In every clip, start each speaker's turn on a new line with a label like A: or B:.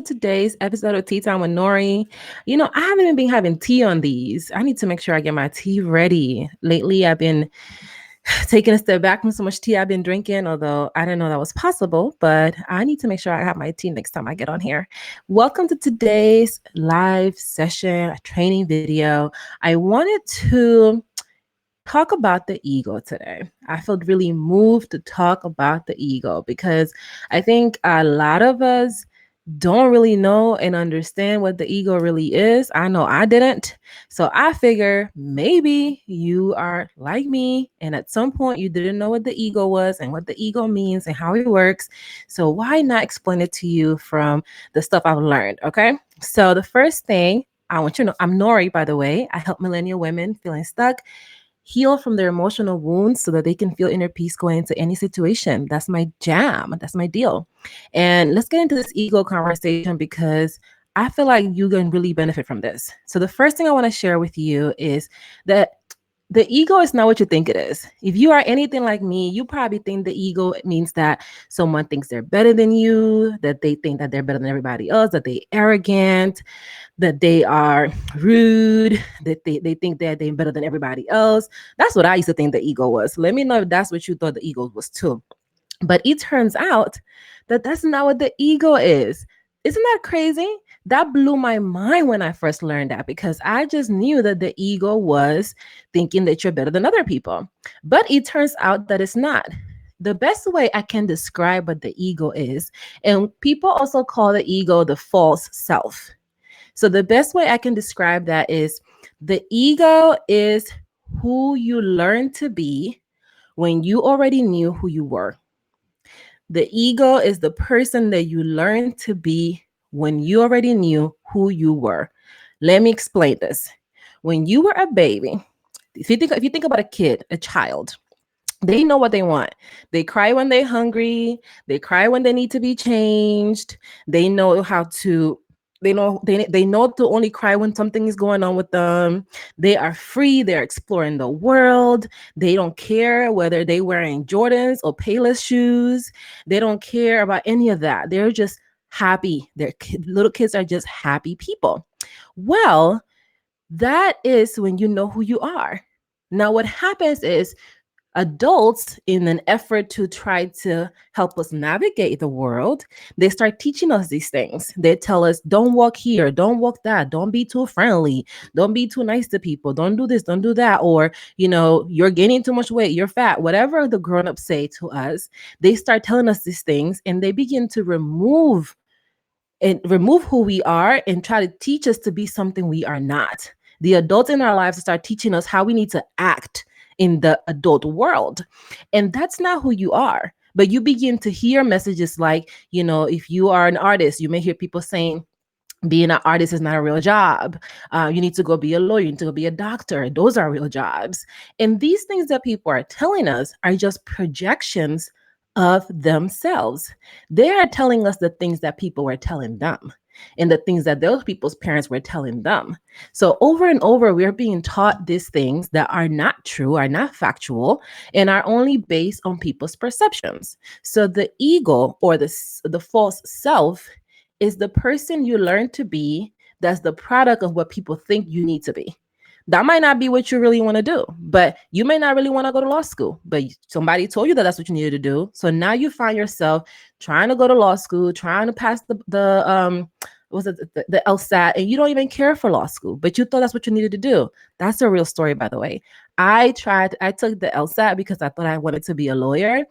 A: today's episode of Tea Time with Nori. I haven't even been having tea on these. I need to make sure I get my tea ready. Lately, I've been taking a step back from so much tea I've been drinking, although I didn't know that was possible, but I need to make sure I have my tea next time I get on here. Welcome to today's live session, a training video. I wanted to talk about the ego today. I felt really moved to talk about the ego because I think a lot of us don't really know and understand what the ego really is. I know I didn't. So I figure maybe you are like me and at some point you didn't know what the ego was and what the ego means and how it works. So why not explain it to you from the stuff I've learned, okay? So the first thing I want you to know, I'm Nori, by the way. I help millennial women feeling stuck heal from their emotional wounds so that they can feel inner peace going into any situation. That's my jam. That's my deal. And let's get into this ego conversation because I feel like you can really benefit from this. So the first thing I want to share with you is that the ego is not what you think it is. If you are anything like me, you probably think the ego means that someone thinks they're better than you, that they think that they're better than everybody else, that they're arrogant, that they are rude, that they think that they're better than everybody else. That's what I used to think the ego was. Let me know if that's what you thought the ego was too. But it turns out that that's not what the ego is. Isn't that crazy? That blew my mind when I first learned that because I just knew that the ego was thinking that you're better than other people. But it turns out that it's not. The best way I can describe what the ego is, and people also call the ego the false self. So the best way I can describe that is the ego is who you learn to be when you already knew who you were. The ego is the person that you learned to be when you already knew who you were. Let me explain this. When you were a baby, if you think about a kid, a child, they know what they want. They cry when they're hungry. They cry when they need to be changed. They know how to they know to only cry when something is going on with them. They are free. They're exploring the world. They don't care whether they're wearing Jordans or Payless shoes. They don't care about any of that. They're just happy. Little kids are just happy people. Well, that is when you know who you are. Now, what happens is adults, in an effort to try to help us navigate the world, they start teaching us these things. They tell us, don't walk here, don't walk that, don't be too friendly, don't be too nice to people, don't do this, don't do that, or, you're gaining too much weight, you're fat, whatever the grown-ups say to us, they start telling us these things and they begin to remove who we are and try to teach us to be something we are not. The adults in our lives start teaching us how we need to act in the adult world. And that's not who you are. But you begin to hear messages like, if you are an artist, you may hear people saying, being an artist is not a real job. You need to go be a lawyer. You need to go be a doctor. Those are real jobs. And these things that people are telling us are just projections of themselves. They are telling us the things that people were telling them and the things that those people's parents were telling them. So over and over, we're being taught these things that are not true, are not factual, and are only based on people's perceptions. So the ego or the false self is the person you learn to be that's the product of what people think you need to be. That might not be what you really want to do, but you may not really want to go to law school, but somebody told you that that's what you needed to do. So now you find yourself trying to go to law school, trying to pass the LSAT, and you don't even care for law school, but you thought that's what you needed to do. That's a real story, by the way. I took the LSAT because I thought I wanted to be a lawyer.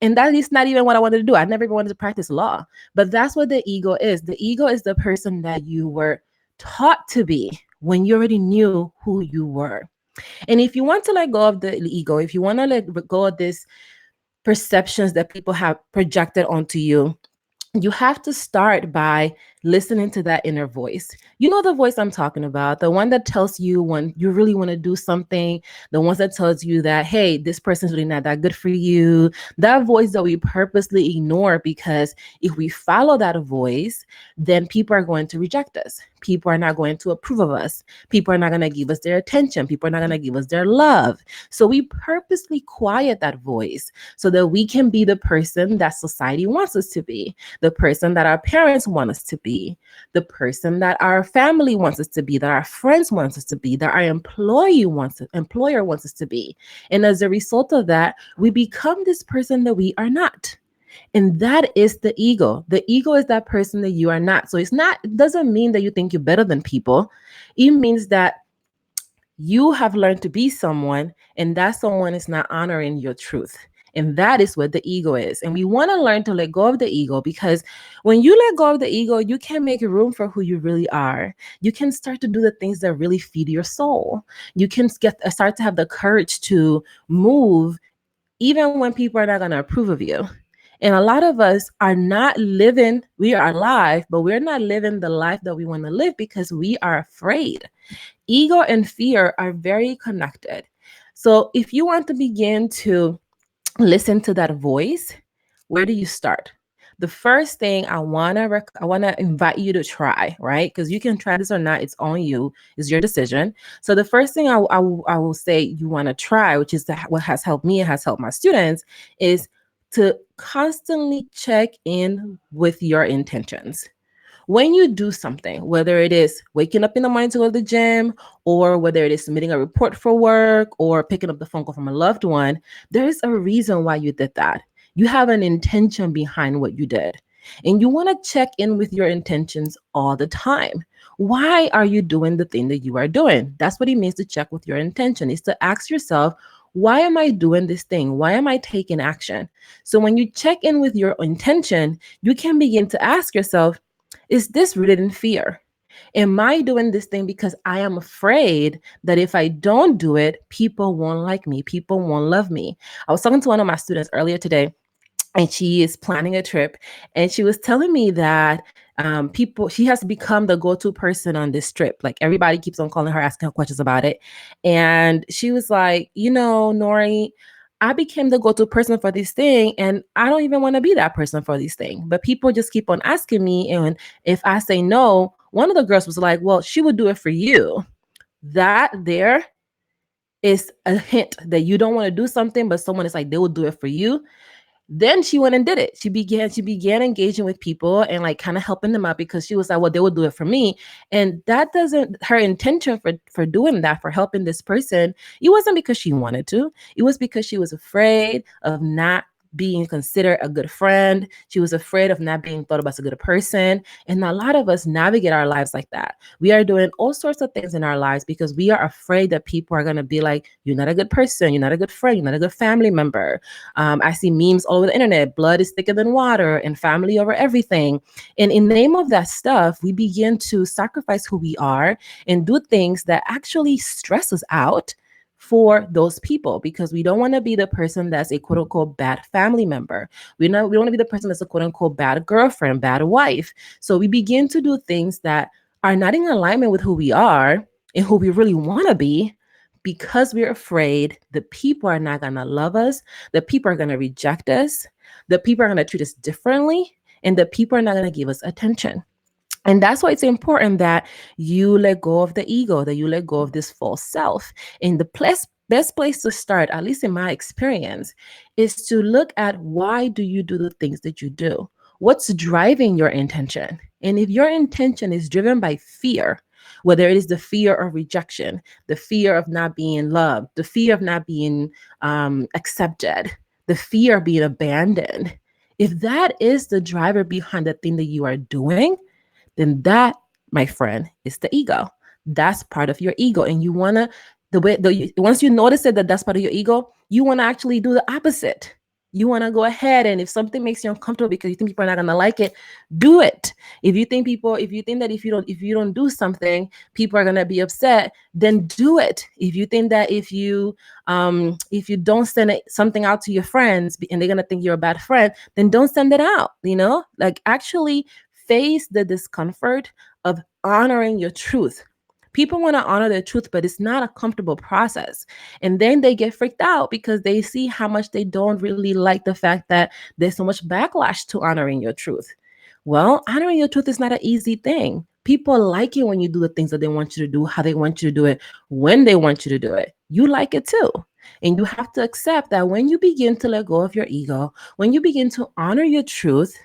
A: And that is not even what I wanted to do. I never even wanted to practice law. But that's what the ego is. The ego is the person that you were taught to be when you already knew who you were. And if you want to let go of the ego, if you want to let go of these perceptions that people have projected onto you, you have to start by listening to that inner voice. You know the voice I'm talking about, the one that tells you when you really want to do something, the ones that tells you that, hey, this person's really not that good for you. That voice that we purposely ignore because if we follow that voice, then people are going to reject us. people are not going to approve of us. People are not going to give us their attention. People are not going to give us their love. So we purposely quiet that voice so that we can be the person that society wants us to be, the person that our parents want us to be, the person that our family wants us to be, that our friends wants us to be, that our employer wants us to be. And as a result of that, we become this person that we are not. And that is the ego. The ego is that person that you are not. So it doesn't mean that you think you're better than people. It means that you have learned to be someone, and that someone is not honoring your truth. And that is what the ego is. And we want to learn to let go of the ego, because when you let go of the ego, you can make room for who you really are. You can start to do the things that really feed your soul. You can start to have the courage to move even when people are not going to approve of you. And a lot of us are not living, we are alive, but we're not living the life that we want to live because we are afraid. Ego and fear are very connected. So if you want to begin to listen to that voice, where do you start? The first thing I want to invite you to try, right? Because you can try this or not, it's on you, it's your decision. So the first thing I will say you want to try, which is what has helped me and has helped my students, is to constantly check in with your intentions. When you do something, whether it is waking up in the morning to go to the gym, or whether it is submitting a report for work, or picking up the phone call from a loved one, there's a reason why you did that. You have an intention behind what you did. And you want to check in with your intentions all the time. Why are you doing the thing that you are doing? That's what it means to check with your intention, is to ask yourself, why am I doing this thing? Why am I taking action? So when you check in with your intention, you can begin to ask yourself, is this rooted in fear? Am I doing this thing because I am afraid that if I don't do it, people won't like me, people won't love me? I was talking to one of my students earlier today, and she is planning a trip, and she was telling me that she has become the go-to person on this trip. Like, everybody keeps on calling her, asking her questions about it. And she was like, Nori, I became the go-to person for this thing, and I don't even want to be that person for this thing. But people just keep on asking me, and if I say no, one of the girls was like, well, she would do it for you. That there is a hint that you don't want to do something, but someone is like, they will do it for you. Then she went and did it. She began engaging with people and like kind of helping them out, because she was like, well, they would do it for me. And that doesn't, her intention for doing that, for helping this person, it wasn't because she wanted to. It was because she was afraid of not being considered a good friend. She was afraid of not being thought of as a good person. And a lot of us navigate our lives like that. We are doing all sorts of things in our lives because we are afraid that people are going to be like, you're not a good person, you're not a good friend, you're not a good family member. I see memes all over the internet, blood is thicker than water and family over everything. And in the name of that stuff, we begin to sacrifice who we are and do things that actually stress us out for those people, because we don't want to be the person that's a quote unquote bad family member. We don't want to be the person that's a quote unquote bad girlfriend, bad wife. So we begin to do things that are not in alignment with who we are and who we really want to be, because we're afraid that people are not going to love us, that people are going to reject us, that people are going to treat us differently, and that people are not going to give us attention. And that's why it's important that you let go of the ego, that you let go of this false self. And the best place to start, at least in my experience, is to look at, why do you do the things that you do? What's driving your intention? And if your intention is driven by fear, whether it is the fear of rejection, the fear of not being loved, the fear of not being accepted, the fear of being abandoned, if that is the driver behind the thing that you are doing, then that, my friend, is the ego. That's part of your ego. And you want to, once you notice it, that that's part of your ego, you want to actually do the opposite. You want to go ahead, and if something makes you uncomfortable because you think people are not going to like it, do it. If you think that if you don't do something, people are going to be upset, then do it. If you think that if you don't send something out to your friends and they're going to think you're a bad friend, then don't send it out. Like, actually face the discomfort of honoring your truth. People want to honor their truth, but it's not a comfortable process. And then they get freaked out because they see how much they don't really like the fact that there's so much backlash to honoring your truth. Well, honoring your truth is not an easy thing, People like it when you do the things that they want you to do, how they want you to do it, when they want you to do it. You like it too. And you have to accept that when you begin to let go of your ego, when you begin to honor your truth,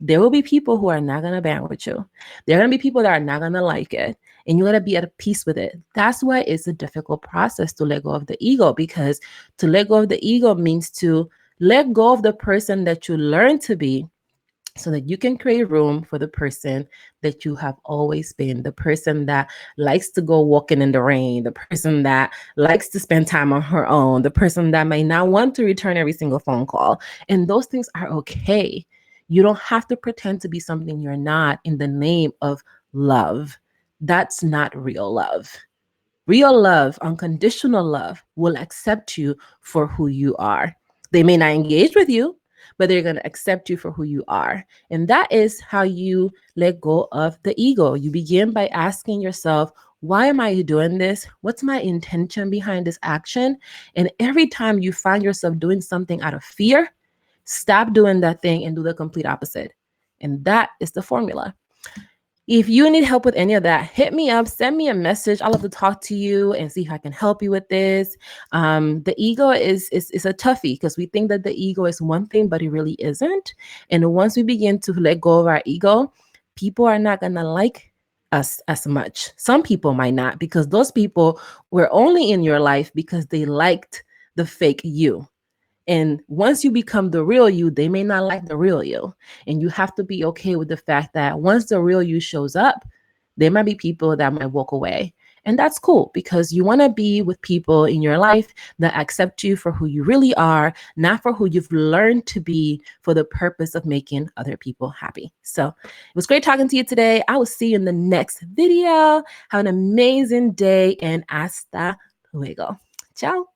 A: there will be people who are not going to band with you. There are going to be people that are not going to like it. And you got to be at peace with it. That's why it's a difficult process to let go of the ego, because to let go of the ego means to let go of the person that you learn to be, so that you can create room for the person that you have always been, the person that likes to go walking in the rain, the person that likes to spend time on her own, the person that may not want to return every single phone call. And those things are okay. You don't have to pretend to be something you're not in the name of love. That's not real love. Real love, unconditional love, will accept you for who you are. They may not engage with you, but they're going to accept you for who you are. And that is how you let go of the ego. You begin by asking yourself, why am I doing this? What's my intention behind this action? And every time you find yourself doing something out of fear, stop doing that thing and do the complete opposite. And that is the formula. If you need help with any of that, hit me up, send me a message. I'd love to talk to you and see if I can help you with this. The ego is a toughie, because we think that the ego is one thing, but it really isn't. And once we begin to let go of our ego, people are not going to like us as much. Some people might not, because those people were only in your life because they liked the fake you. And once you become the real you, they may not like the real you. And you have to be okay with the fact that once the real you shows up, there might be people that might walk away. And that's cool, because you want to be with people in your life that accept you for who you really are, not for who you've learned to be for the purpose of making other people happy. So it was great talking to you today. I will see you in the next video. Have an amazing day, and hasta luego. Ciao.